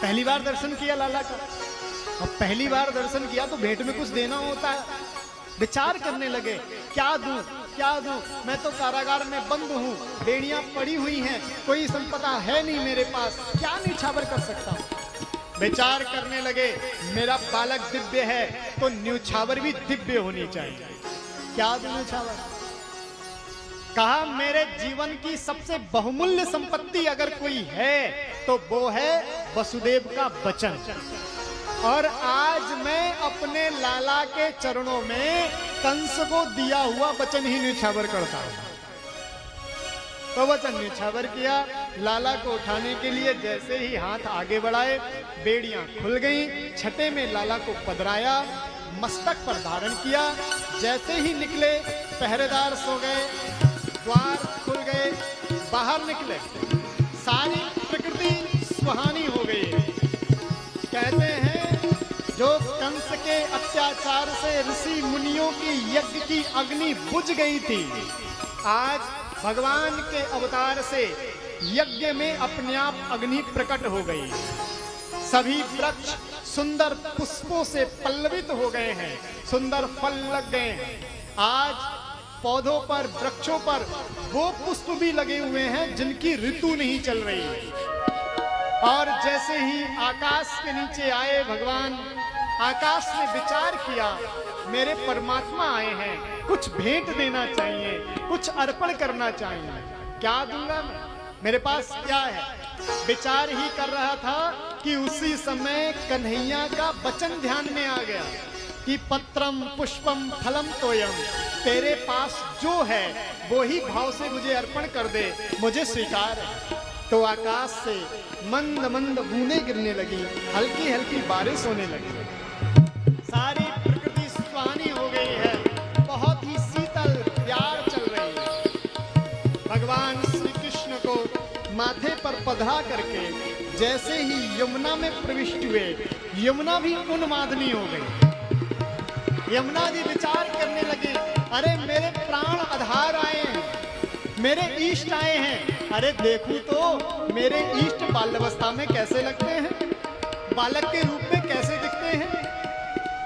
पहली बार दर्शन किया लाला का। अब पहली बार दर्शन किया तो भेंट में कुछ देना होता है। विचार करने लगे, क्या दूं क्या दूं, मैं तो कारागार में बंद हूं, बेड़ियां पड़ी हुई हैं, कोई संपदा है नहीं मेरे पास, क्या न्यौछावर कर सकता हूं। विचार करने लगे, मेरा बालक दिव्य है तो न्यौछावर भी दिव्य होनी चाहिए। क्या दूं न्यौछावर? कहा, मेरे जीवन की सबसे बहुमूल्य संपत्ति अगर कोई है तो वो है वसुदेव का वचन। और आज मैं अपने लाला के चरणों में कंस को दिया हुआ वचन ही न्यौछावर करता हूं। तो वचन न्यौछावर किया। लाला को उठाने के लिए जैसे ही हाथ आगे बढ़ाए, बेड़ियां खुल गईं, छठे में लाला को पधराया, मस्तक पर धारण किया। जैसे ही निकले, पहरेदार सो गए, द्वार खुल गए, बाहर निकले, सारी प्रकृति सुहानी हो गई। कहते हैं, जो कंस के अत्याचार से ऋषि मुनियों की यज्ञ की अग्नि बुझ गई थी, आज भगवान के अवतार से यज्ञ में अपने आप अग्नि प्रकट हो गई। सभी वृक्ष सुंदर पुष्पों से पल्लवित हो गए हैं, सुंदर फल लग गए हैं। आज पौधों पर, वृक्षों पर वो पुष्प भी लगे हुए हैं जिनकी ऋतु नहीं चल रही है। और जैसे ही आकाश के नीचे आए भगवान, आकाश ने विचार किया, मेरे परमात्मा आए हैं, कुछ भेंट देना चाहिए, कुछ अर्पण करना चाहिए। क्या दूंगा मैं, मेरे पास क्या है? विचार ही कर रहा था कि उसी समय कन्हैया का वचन ध्यान में आ गया कि पत्रम पुष्पम फलम तोयम, तेरे पास जो है वो ही भाव से मुझे अर्पण कर दे, मुझे स्वीकार है। तो आकाश से मंद मंद बूंदें गिरने लगी, हल्की हल्की बारिश होने लगी, सारी प्रकृति सुहानी हो गई है, बहुत ही शीतल प्यार चल रही है। भगवान श्री कृष्ण को माथे पर पधरा करके जैसे ही यमुना में प्रविष्ट हुए, यमुना भी उन्मादनी हो गई। यमुना जी विचार करने लगे, अरे मेरे प्राण आधार आए हैं, मेरे इष्ट आए हैं। अरे देखूं तो मेरे इष्ट बाल्यावस्था में कैसे लगते हैं, बालक के रूप में कैसे दिखते हैं।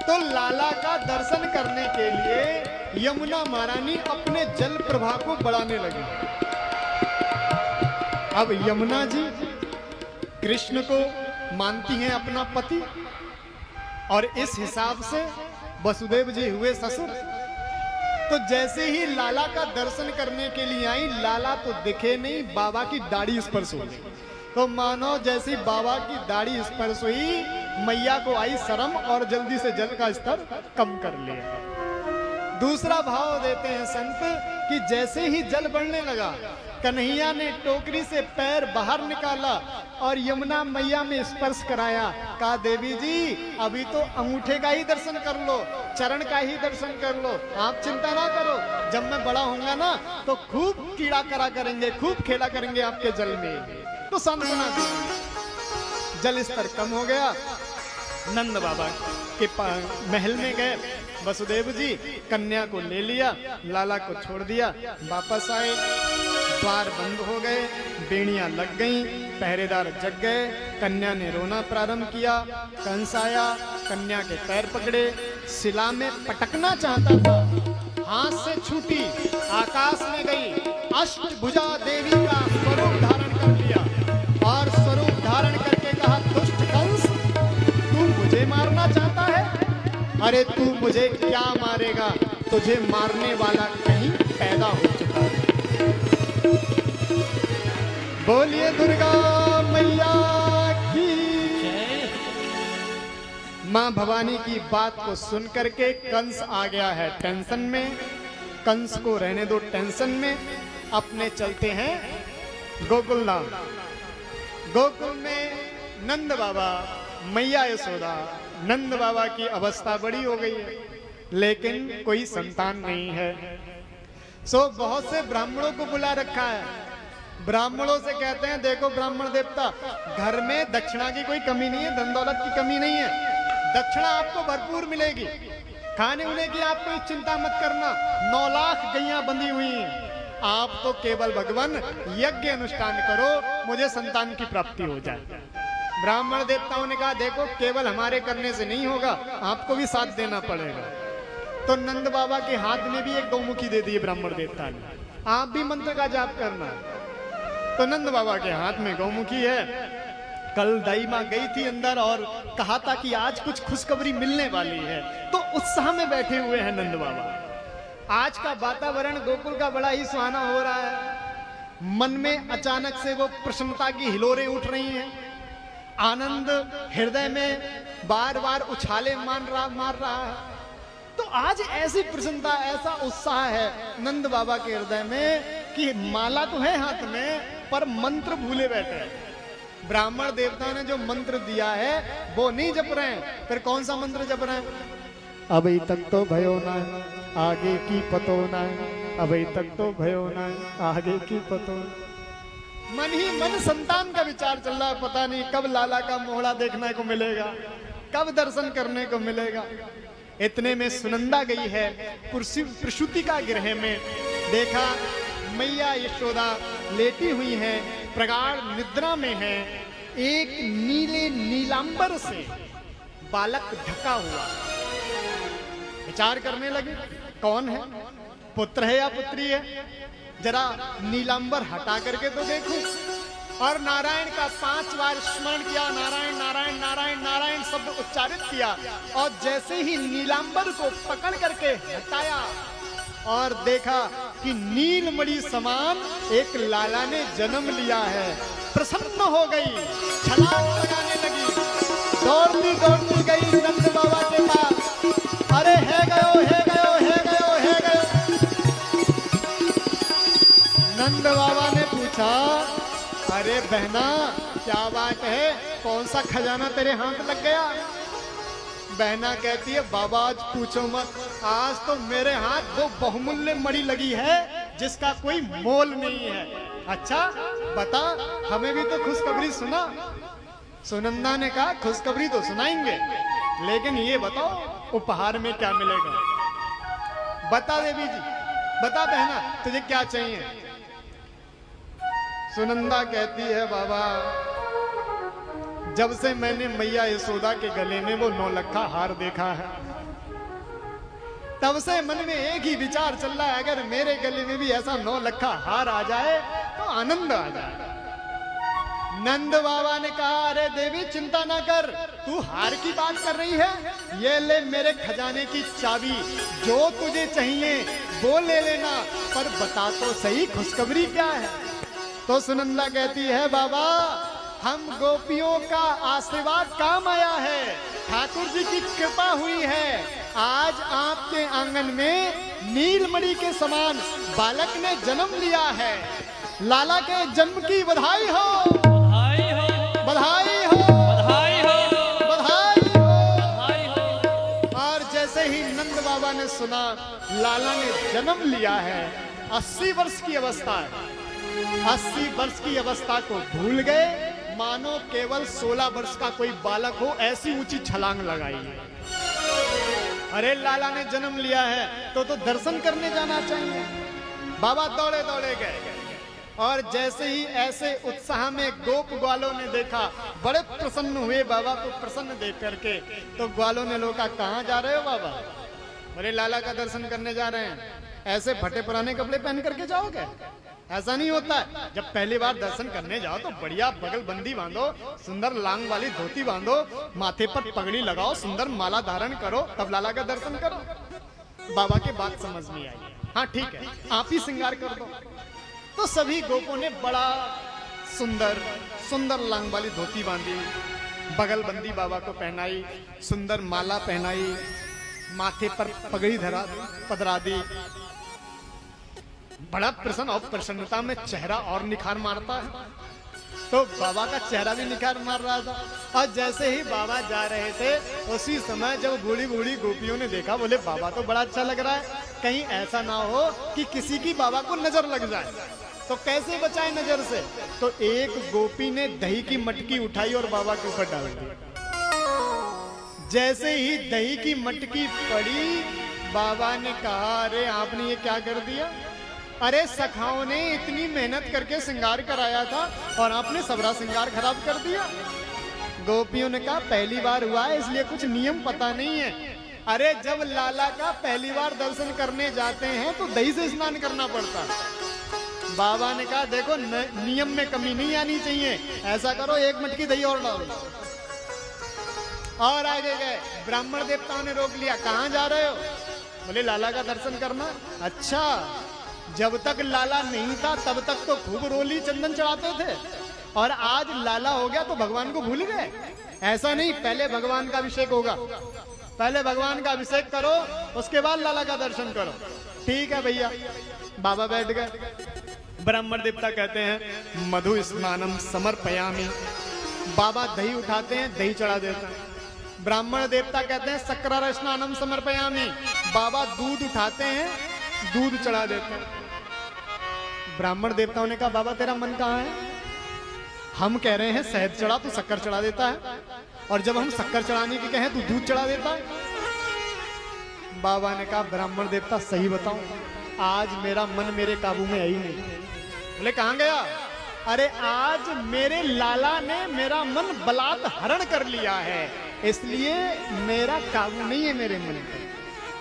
तो लाला का दर्शन करने के लिए यमुना महारानी अपने जल प्रवाह को बढ़ाने लगी। अब यमुना जी कृष्ण को मानती हैं अपना पति, और इस हिसाब से वसुदेव जी हुए ससुर। तो जैसे ही लाला का दर्शन करने के लिए आई, लाला तो दिखे नहीं, बाबा की दाढ़ी स्पर्श हुई। तो मानो जैसी बाबा की दाढ़ी स्पर्श हुई, मैया को आई शर्म और जल्दी से जल का स्तर कम कर लिया। दूसरा भाव देते हैं संत कि जैसे ही जल बढ़ने लगा, कन्हैया ने टोकरी से पैर बाहर निकाला और यमुना मैया में स्पर्श कराया। कहा, देवी जी अभी तो अंगूठे का ही दर्शन कर लो, चरण का ही दर्शन कर लो, आप चिंता ना करो, जब मैं बड़ा होऊंगा ना तो खूब कीड़ा करा करेंगे, खूब खेला करेंगे आपके जल में। तो सांत्वना दी, जल स्तर कम हो गया। नंद बाबा के महल में गए, वसुदेव जी कन्या को ले लिया, लाला को छोड़ दिया, वापस आए, द्वार बंद हो गए, बेड़ियां लग गईं, पहरेदार जग गए। कन्या ने रोना प्रारंभ किया, कंस आया, कन्या के पैर पकड़े, शिला में पटकना चाहता था, हाथ से छूटी, आकाश में गई, अष्टभुजा देवी का स्वरूप धारण कर लिया और स्वरूप धारण करके कहा, दुष्ट कंस, तू मुझे मारना चाहता है? अरे तू मुझे क्या मारेगा, तुझे मारने वाला कहीं पैदा हो चुका है। बोलिए दुर्गा मैया की जय। मां भवानी की बात को सुन करके कंस आ गया है टेंशन में। कंस को रहने दो टेंशन में, अपने चलते हैं गोकुल धाम। गोकुल में नंद बाबा, मैया यशोदा, नंद बाबा की अवस्था बड़ी हो गई है, लेकिन कोई संतान नहीं है। सो बहुत से ब्राह्मणों को बुला रखा है। ब्राह्मणों से कहते हैं, देखो ब्राह्मण देवता, घर में दक्षिणा की कोई कमी नहीं है, धन दौलत की कमी नहीं है, दक्षिणा आपको भरपूर मिलेगी, खाने उने की आप कोई चिंता मत करना, 9 लाख गैयां बंधी हुई हैं, आप तो केवल भगवान यज्ञ अनुष्ठान करो, मुझे संतान की प्राप्ति हो जाए। ब्राह्मण देवताओं ने कहा देखो केवल हमारे करने से नहीं होगा, आपको भी साथ देना पड़ेगा। तो नंद बाबा के हाथ में भी एक गौमुखी दे दी ब्राह्मण देवता ने, आप भी मंत्र का जाप करना। तो नंद बाबा के हाथ में गौमुखी है। कल दाई माँ गई थी अंदर और कहा था कि आज कुछ खुशखबरी मिलने वाली है, तो उत्साह में बैठे हुए हैं नंद बाबा। आज का वातावरण गोकुल का बड़ा ही सुहाना हो रहा है। मन में अचानक से वो प्रसन्नता की हिलोरें उठ रही हैं, आनंद हृदय में बार बार उछाले मार रहा है। तो आज ऐसी प्रसन्नता, ऐसा उत्साह है नंद बाबा के हृदय में कि माला तो है हाथ में पर मंत्र भूले बैठे हैं। ब्राह्मण देवता ने जो मंत्र दिया है वो नहीं जप रहे हैं, फिर कौन सा मंत्र जप रहे हैं? अभी तक तो भयो ना आगे की पतो ना, अभी तक तो भयो ना आगे की पतो। मन ही मन संतान का विचार चल रहा है, पता नहीं कब लाला का मोहड़ा देखने को मिलेगा, कब दर्शन करने को मिलेगा। इतने में सुनंदा गई है प्रसूति का गृह में, देखा मैया यशोदा लेटी हुई है, प्रगाढ़ निद्रा में है। एक नीले नीलांबर से बालक ढका हुआ। विचार करने लगे कौन है, पुत्र है या पुत्री है, जरा नीलांबर हटा करके तो देखूं। और नारायण का 5 बार स्मरण किया, नारायण नारायण नारायण नारायण शब्द उच्चारित किया। और जैसे ही नीलांबर को पकड़ करके हटाया और देखा कि नीलमणि समान एक लाला ने जन्म लिया है, प्रसन्न हो गई, छलांग लगाने लगी, दौड़ती दौड़ती गई नंद बाबा के पास। अरे है गयो है गयो है गयो है गयो। नंद बाबा ने पूछा अरे बहना क्या बात है, कौन सा खजाना तेरे हाथ लग गया? बहना कहती है बाबा आज पूछो मत, आज तो मेरे हाथ वो बहुमूल्य मणि लगी है जिसका कोई मोल नहीं है। अच्छा बता, हमें भी तो खुशखबरी सुना। सुनंदा ने कहा खुशखबरी तो सुनाएंगे, लेकिन ये बताओ उपहार में क्या मिलेगा? बता देवी जी, बता बहना तुझे क्या चाहिए? सुनंदा कहती है बाबा जब से मैंने मैया यशोदा के गले में वो 9 लखा हार देखा है, तब से मन में एक ही विचार चल रहा है, अगर मेरे गले में भी ऐसा 9 लखा हार आ जाए तो आनंद आ जाए। नंद बाबा ने कहा अरे देवी चिंता ना कर, तू हार की बात कर रही है, ये ले मेरे खजाने की चाबी, जो तुझे चाहिए वो ले लेना, पर बता तो सही खुशखबरी क्या है? तो सुनंदा कहती है बाबा हम गोपियों का आशीर्वाद काम आया है, ठाकुर जी की कृपा हुई है, आज आपके आंगन में नीलमणि के समान बालक ने जन्म लिया है। लाला के जन्म की बधाई हो, बधाई हो, बधाई हो, बधाई हो, बधाई हो, बधाई हो। और जैसे ही नंद बाबा ने सुना लाला ने जन्म लिया है, 80 वर्ष की अवस्था है, 80 वर्ष की अवस्था को भूल गए, मानो केवल 16 वर्ष का कोई बालक हो, ऐसी ऊंची छलांग लगाई है। अरे लाला ने जन्म लिया है तो दर्शन करने जाना चाहिए। बाबा दौड़े दौड़े गए और जैसे ही ऐसे उत्साह में गोप ग्वालों ने देखा, बड़े प्रसन्न हुए बाबा को प्रसन्न देख करके। तो ग्वालों ने लोग कहा कहाँ जा रहे हो बाबा? बोले लाला का दर्शन करने जा रहे हैं। ऐसे फटे पुराने कपड़े पहन करके जाओगे? ऐसा नहीं होता है। जब पहली बार दर्शन करने जाओ तो बढ़िया बगलबंदी बांधो, सुंदर लांग वाली धोती बांधो, माथे पर पगड़ी लगाओ, सुंदर माला धारण करो, तब लाला का दर्शन करो। बाबा के बात समझ में आई, हाँ ठीक है आप ही श्रृंगार कर दो। तो सभी गोपों ने बड़ा सुंदर सुंदर लांग वाली धोती बांधी, बगलबंदी बाबा को पहनाई, सुंदर माला पहनाई, माथे पर पगड़ी पधरा दी। बड़ा प्रसन्न और प्रसन्नता में चेहरा और निखार मारता है। तो बाबा का चेहरा भी निखार मार रहा था। और जैसे ही बाबा जा रहे थे उसी समय जब बूढ़ी बूढ़ी गोपियों ने देखा, बोले बाबा तो बड़ा अच्छा लग रहा है, कहीं ऐसा ना हो कि किसी की बाबा को नजर लग जाए, तो कैसे बचाए नजर से? तो एक गोपी ने दही की मटकी उठाई और बाबा के ऊपर डाल दी। जैसे ही दही की मटकी पड़ी, बाबा ने कहा अरे आपने ये क्या कर दिया? अरे सखाओं ने इतनी मेहनत करके श्रृंगार कराया था और आपने सबरा श्रृंगार खराब कर दिया। गोपियों ने कहा पहली बार हुआ है इसलिए कुछ नियम पता नहीं है। अरे जब लाला का पहली बार दर्शन करने जाते हैं तो दही से स्नान करना पड़ता। बाबा ने कहा देखो नियम में कमी नहीं आनी चाहिए, ऐसा करो 1 मटकी दही और डालो। और आगे गए, ब्राह्मण देवताओं ने रोक लिया, कहाँ जा रहे हो? बोले लाला का दर्शन करना। अच्छा, जब तक लाला नहीं था तब तक तो खूब रोली चंदन चढ़ाते थे, और आज लाला हो गया तो भगवान को भूल गए? ऐसा नहीं, पहले भगवान का अभिषेक होगा, पहले भगवान का अभिषेक करो, उसके बाद लाला का दर्शन करो। ठीक है भैया। बाबा बैठ गए। ब्राह्मण देवता कहते हैं मधु स्नानम समर्पयामि। बाबा दही उठाते हैं, दही चढ़ा देते हैं। ब्राह्मण देवता कहते हैं शक्कर स्नानम समर्पयामि। बाबा दूध उठाते हैं, दूध चढ़ा देते हैं। ब्राह्मण देवताओं ने कहा बाबा तेरा मन कहाँ है? हम कह रहे हैं शहद चढ़ा, तू शक्कर चढ़ा देता है, और जब हम शक्कर चढ़ाने की कहें तो दूध चढ़ा देता है। बाबा ने कहा ब्राह्मण देवता सही बताओ, आज मेरा मन मेरे काबू में है ही नहीं। बोले कहाँ गया? अरे आज मेरे लाला ने मेरा मन बलात् हरण कर लिया है, इसलिए मेरा काबू नहीं है मेरे मन पर।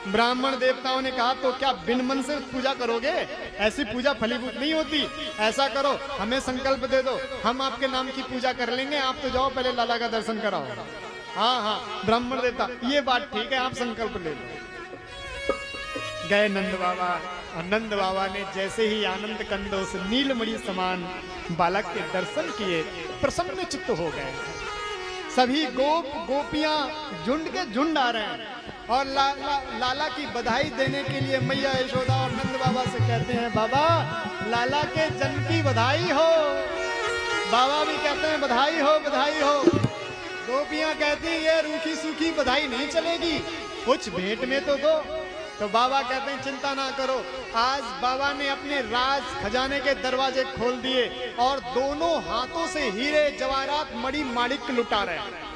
ब्राह्मण देवताओं ने कहा तो क्या बिन मन से पूजा करोगे? ऐसी पूजा फलीभूत नहीं होती। ऐसा करो, हमें संकल्प दे दो, हम आपके नाम की पूजा कर लेंगे, आप तो जाओ पहले लाला का दर्शन कराओ। हाँ हाँ ब्राह्मण देवता, ये बात ठीक है, आप संकल्प ले लो। गए नंद बाबा, और नंद बाबा ने जैसे ही आनंद कंद उस नीलमणि समान बालक के दर्शन किए, प्रसन्न चित्त हो गए। सभी गोप गोपियां झुंड के झुंड आ रहे हैं, और लाला की बधाई देने के लिए मैया यशोदा और नंद बाबा से कहते हैं बाबा लाला के जन्म की बधाई हो। बाबा भी कहते हैं बधाई हो, बधाई हो। गोपियां कहती ये रूखी सूखी बधाई नहीं चलेगी, कुछ भेंट में तो दो। तो बाबा कहते हैं चिंता ना करो, आज बाबा ने अपने राज खजाने के दरवाजे खोल दिए, और दोनों हाथों से हीरे जवाहरात मणि माणिक लुटा रहे हैं।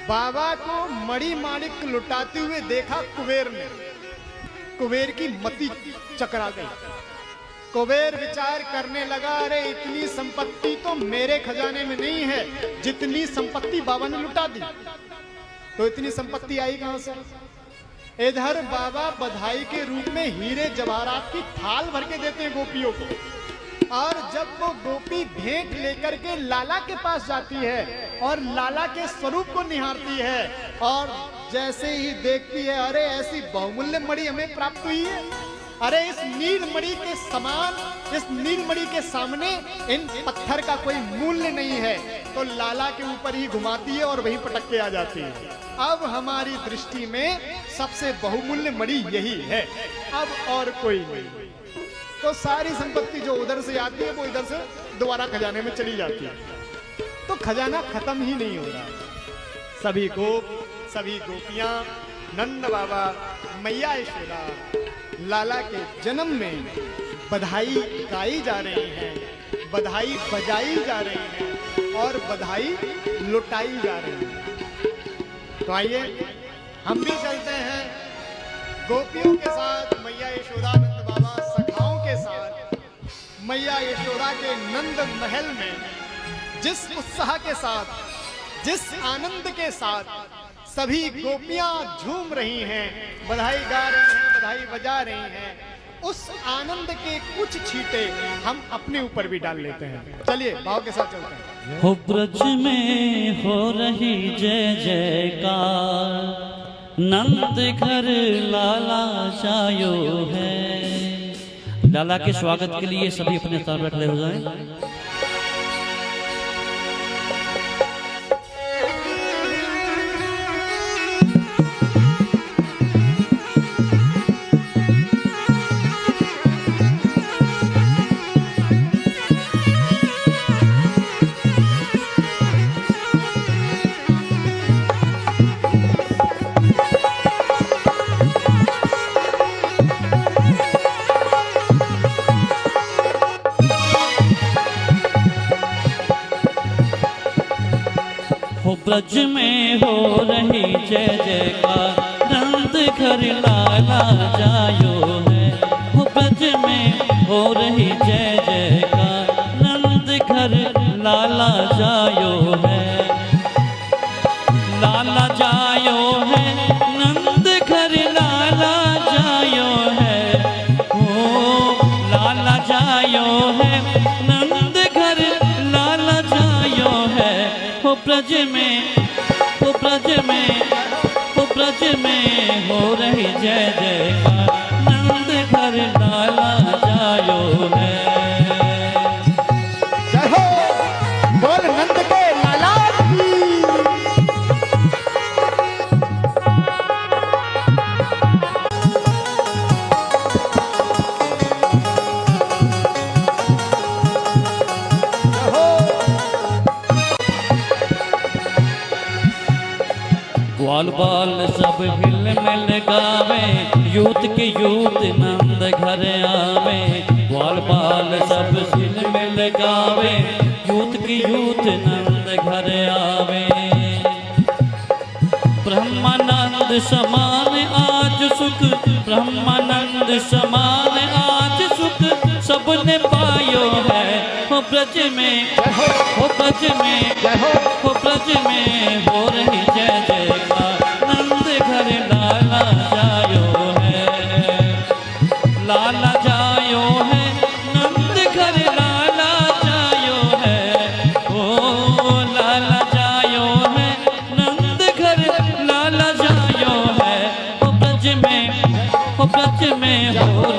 बाबा को मणि माणिक लुटाते हुए देखा कुबेर ने। कुबेर की मति चकरा गई। कुबेर विचार करने लगा अरे इतनी संपत्ति तो मेरे खजाने में नहीं है जितनी संपत्ति बाबा ने लुटा दी। तो इतनी संपत्ति आई कहां से? इधर बाबा बधाई के रूप में हीरे जवाहरात की थाल भर के देते हैं गोपियों को, और जब वो गोपी भेंट लेकर के लाला के पास जाती है और लाला के स्वरूप को निहारती है, और जैसे ही देखती है अरे ऐसी बहुमूल्य मणि हमें प्राप्त हुई है, अरे इस नीलमणि के समान, इस नीलमणि के सामने इन पत्थर का कोई मूल्य नहीं है, तो लाला के ऊपर ही घुमाती है और वहीं पटक के आ जाती है। अब हमारी दृष्टि में सबसे बहुमूल्य मणि यही है, अब और कोई नहीं। तो सारी संपत्ति जो उधर से आती है वो इधर से दोबारा खजाने में चली जाती है, तो खजाना खत्म ही नहीं हो रहा। सभी गोप, सभी गोपियां, नंद बाबा, मैया यशोदा लाला के जन्म में बधाई गाई जा रही हैं, बधाई बजाई जा रही हैं, और बधाई लुटाई जा रही है। तो आइए हम भी चलते हैं गोपियों के साथ, मैया यशोदा नंद बाबा सखाओं के साथ, मैया यशोदा के नंद महल में जिस उत्साह के साथ, जिस आनंद के साथ सभी गोपियां झूम रही हैं, बधाई गा रही हैं, बधाई बजा रही हैं, उस आनंद के कुछ छींटे हम अपने ऊपर भी डाल लेते हैं। चलिए भाव के साथ चलते हैं। हो ब्रज में हो रही जय जयकार, नंद घर लाला जायो है। लाला के स्वागत के लिए सभी अपने स्थान पर खड़े हो जाएं। ब्रज में हो रही जय जयकार, नंद घर लाला जायो है। ब्रज में हो रही जय जयकार, नंद घर लाला जायो है, लाला जायो है, नंद घर लाला जायो है, ओ लाला जायो है, नंद घर लाला जायो है। हो ब्रज में, हो ब्रज में, हो ब्रज में हो रही जय जयकार, नंद घर लाला जायो है। जय हो बोल नंद के लाला की। जय हो ग्वाल बाल सब हिल मिल गावे, यूथ के यूथ नंद घर आवे। ग्वाल बाल सब हिल मिल गावे, यूथ की यूथ नंद घर आवे। ब्रह्मानंद समान आज सुख, ब्रह्मानंद समान आज सुख, सबने पायो है। हो ब्रज में, हो ब्रज में, हो ब्रज में हो रही जय जयकार, नंद घर लाला जायो है, लाला जायो है, नंद घर लाला जायो है, ओ लाला जायो है, नंद घर लाला जायो है। हो ब्रज में, हो ब्रज में हो